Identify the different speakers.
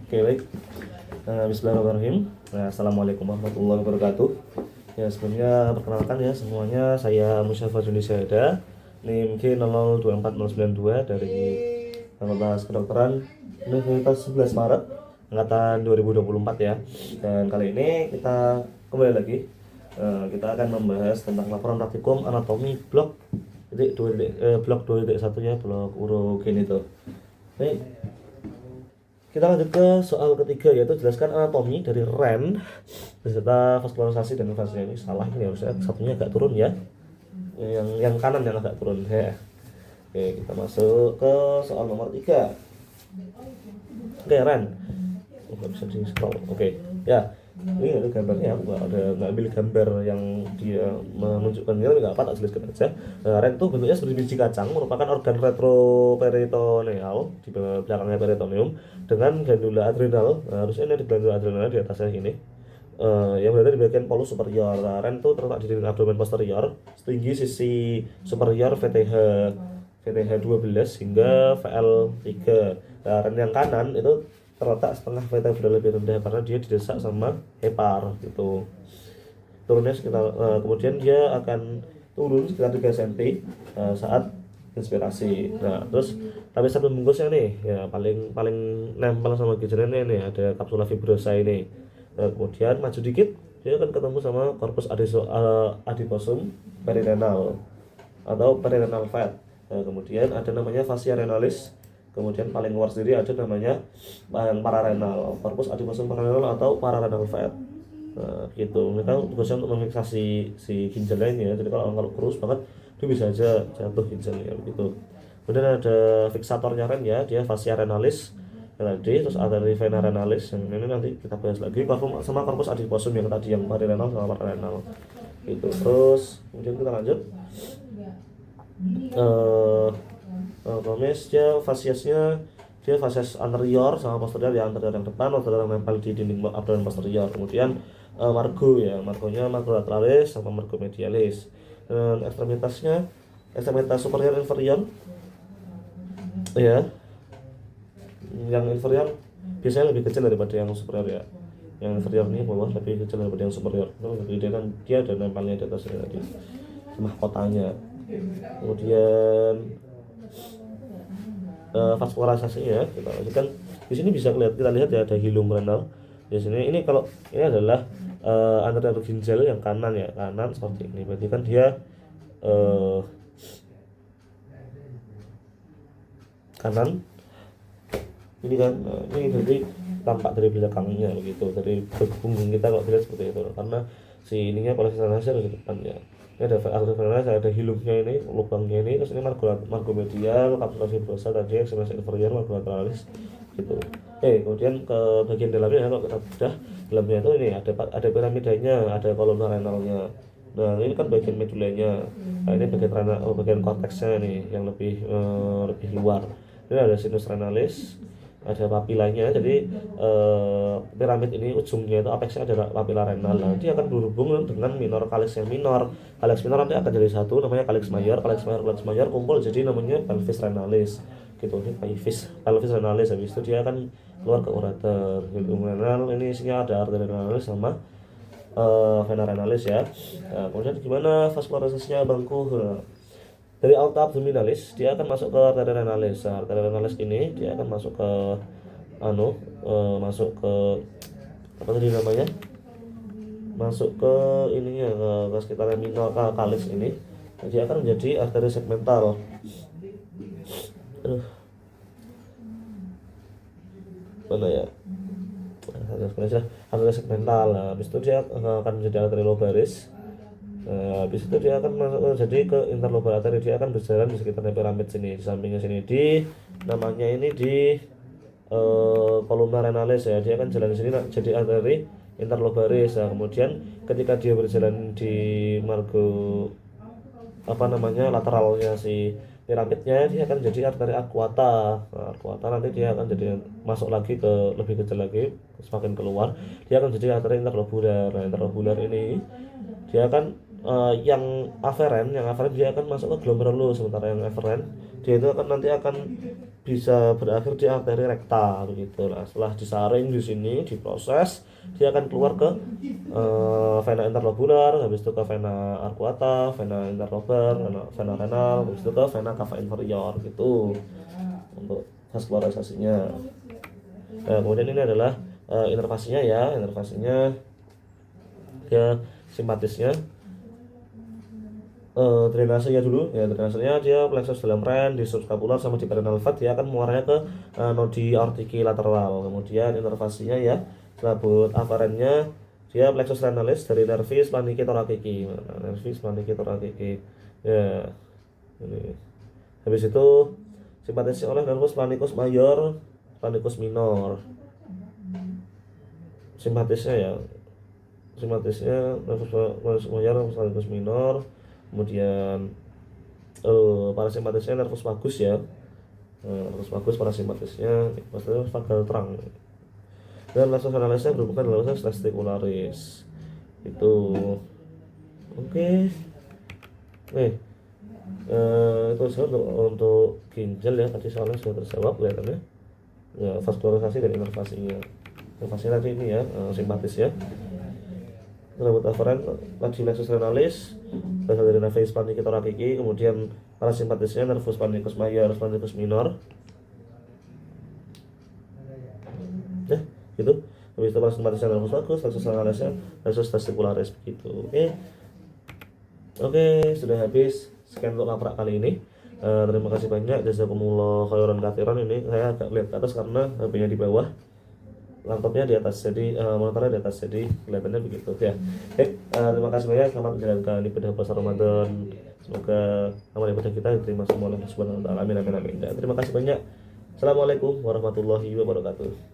Speaker 1: Oke, baik. Bismillahirrahmanirrahim. Assalamualaikum warahmatullahi wabarakatuh. Ya, sebelumnya perkenalkan ya semuanya, saya Musyafa Juni Syahida, NIM K002492 dari Fakultas Kedokteran Universitas 11 Maret angkatan 2024 ya. Dan kali ini kita kembali lagi, kita akan membahas tentang laporan praktikum anatomi blok blok 2.1 ya, blok urogen itu. Baik, kita lanjut ke soal ketiga, yaitu jelaskan anatomi dari REN beserta vaskularisasi dan invasi. Ini salah, ini harusnya satunya agak turun ya, yang kanan yang agak turun ya. Oke, kita masuk ke soal nomor 3. Oke, REN. Nggak bisa di scroll. Oke, ya. Ini ada gambarnya, aku nggak ambil gambar yang dia menunjukkan ini, nggak apa, tak jelaskan aja. REN itu bentuknya seperti biji kacang, merupakan organ retroperitoneal di belakangnya peritoneum dengan glandula adrenal. Harusnya ini ada glandula adrenal di atasnya ini, yang berada di bagian polus superior. REN itu terletak di dinding abdomen posterior, setinggi sisi superior VTH 12 hingga VL3. REN yang kanan itu terletak setengah vertebra lebih rendah karena dia didesak sama hepar gitu. Turunnya sekitar, kemudian dia akan turun sekitar 3 cm saat inspirasi. Nah, terus lapisan pembungkusnya nih ya paling nempel sama ginjalnya nih ada kapsula fibrosa ini. Kemudian maju dikit dia akan ketemu sama corpus adiposum perirenal atau perirenal fat. Kemudian ada namanya fascia renalis. Kemudian paling luar sendiri ada namanya yang pararenal, corpus adiposum pararenal atau pararenal fat. Nah, gitu. Mereka tugasnya untuk memfiksasi si ginjalnya ini ya. Jadi kalau kurus banget, itu bisa aja jatuh ginjalnya begitu. Kemudian ada fiksatornya REN ya, dia fascia renalis tadi, terus ada vena renalis. Yang ini nanti kita bahas lagi. Sama corpus adiposum yang tadi, yang pararenal sama pararenal. Gitu. Terus kemudian kita lanjut. Dia fasiesnya dia fasies anterior sama posterior ya, anterior yang depan, posterior yang nempel di dinding abdomen posterior. Kemudian margo ya, margonya margo lateralis sama margo medialis. Dan ekstremitas superior inferior ya, yang inferior biasanya lebih kecil daripada yang superior ya. Yang inferior ini bawah lebih kecil daripada yang superior. Kemudian dia ada nempelnya di atasnya tadi, mahkotanya. Kemudian vaskularisasi ya, kita lanjutkan. Di sini bisa kita lihat ya ada hilum renal di sini. Ini kalau ini adalah anterior ginjal yang kanan ya, kanan seperti ini. Berarti kan dia kanan ini kan, ini berarti tampak dari belakangnya begitu, dari punggung kita kalau dilihat seperti itu, karena si ininya polarisannya di depan ya. Ini ada arteriovenalis, ada hilumnya ini, lubangnya ini, terus ini margo medial, kapsula fibrosa tadi, ekstremitas inferior, margo lateralis gitu. Kemudian ke bagian dalamnya, kalau kita bedah dalamnya itu ini ada piramidanya, ada kolomna renalnya. Nah, ini kan bagian medulanya. Nah, ini bagian korteksnya nih yang lebih luar. Ini ada sinus renalis, ada papilanya. Jadi piramid ini ujungnya itu apexnya ada papila renal. Nanti akan berhubung dengan minor calyx yang minor. Calyx minor nanti akan jadi satu, namanya calyx mayor kumpul jadi namanya pelvis renalis gitu. Ini pelvis renalis. Habis itu dia akan keluar ke ureter. Hilum renal ini isinya ada arteri renalis sama vena renalis ya. Nah, kemudian gimana vaskularisasinya bangku? Dari aorta abdominalis dia akan masuk ke arteri renalis. Nah, arteri renalis ini dia akan masuk ke masuk ke apa tadi namanya? Masuk ke ininya, ke sekitar minor calyx ini. Dia akan menjadi arteri segmental. Mana ya? Arteri segmental. Nah, habis itu dia akan menjadi arteri lobaris. Habis itu dia akan masuk jadi ke interlobar arteri. Dia akan berjalan di sekitar piramid sini, di sampingnya sini, di namanya ini di kolumna renalis ya. Dia akan jalan di sini jadi arteri interlobaris. Nah, kemudian ketika dia berjalan di margo lateralnya si piramidnya, dia akan jadi arteri aquata. Nah, aquata nanti dia akan jadi masuk lagi ke lebih kecil lagi, semakin keluar dia akan jadi arteri interlobular. Nah, interlobular ini dia akan yang aferen dia akan masuk ke glomerulus, sementara yang eferen dia itu nanti akan bisa berakhir di arteri rekta begitu. Nah, setelah disaring di sini, diproses, dia akan keluar ke vena interlobular, habis itu ke vena arcuata, vena interlobar, vena renal, habis itu ke vena cava inferior gitu untuk vaskularisasinya. Nah, kemudian ini adalah inervasinya ya, inervasinya dia simpatisnya. Drainasenya dulu ya, drainasenya dia plexus dalam ren di subscapular sama di perineal fat, dia akan mengarahnya ke nodi aortiki lateral. Kemudian inervasinya ya, selabut afarennya dia plexus renalis dari nervis planiki thoracici, nervis planiki thoracici ya ini. Habis itu simpatisnya oleh nervus planicus mayor, planicus minor. Simpatisnya ya, simpatisnya nervus planicus mayor, planicus minor. Kemudian parasimpatisnya nervus vagus ya, nervus vagus parasimpatisnya maksudnya vagal terang. Dan langsung analisnya berhubungan dengan langsung testicularis itu. Oke. Itu untuk ginjal ya, tadi soalnya sudah terjawab kelihatannya ya, vaskularisasi dan inervasinya. Inervasinya tadi ini ya, simpatis ya, rambut aferen lagi plexus renalis berasal dari nervus planiki thoracici. Kemudian parasimpatisnya nervus planicus mayor, planicus minor ya gitu. Habis itu parasimpatisnya nervus vagus, plexus renalisnya nervus testicularis begitu. Oke, sudah habis. Sekian untuk laprak kali ini. Terima kasih banyak, jazakumullah khairan katsiran. Ini saya agak lihat ke atas karena HP-nya di bawah, laptopnya di atas, jadi monitornya di atas, jadi kelihatannya begitu ya. Terima kasih banyak, selamat menjalankan ibadah puasa Ramadan. Semoga amal ibadah kita diterima semua oleh Allah Subhanahu wa taala. Amin amin amin. Dan terima kasih banyak. Assalamualaikum warahmatullahi wabarakatuh.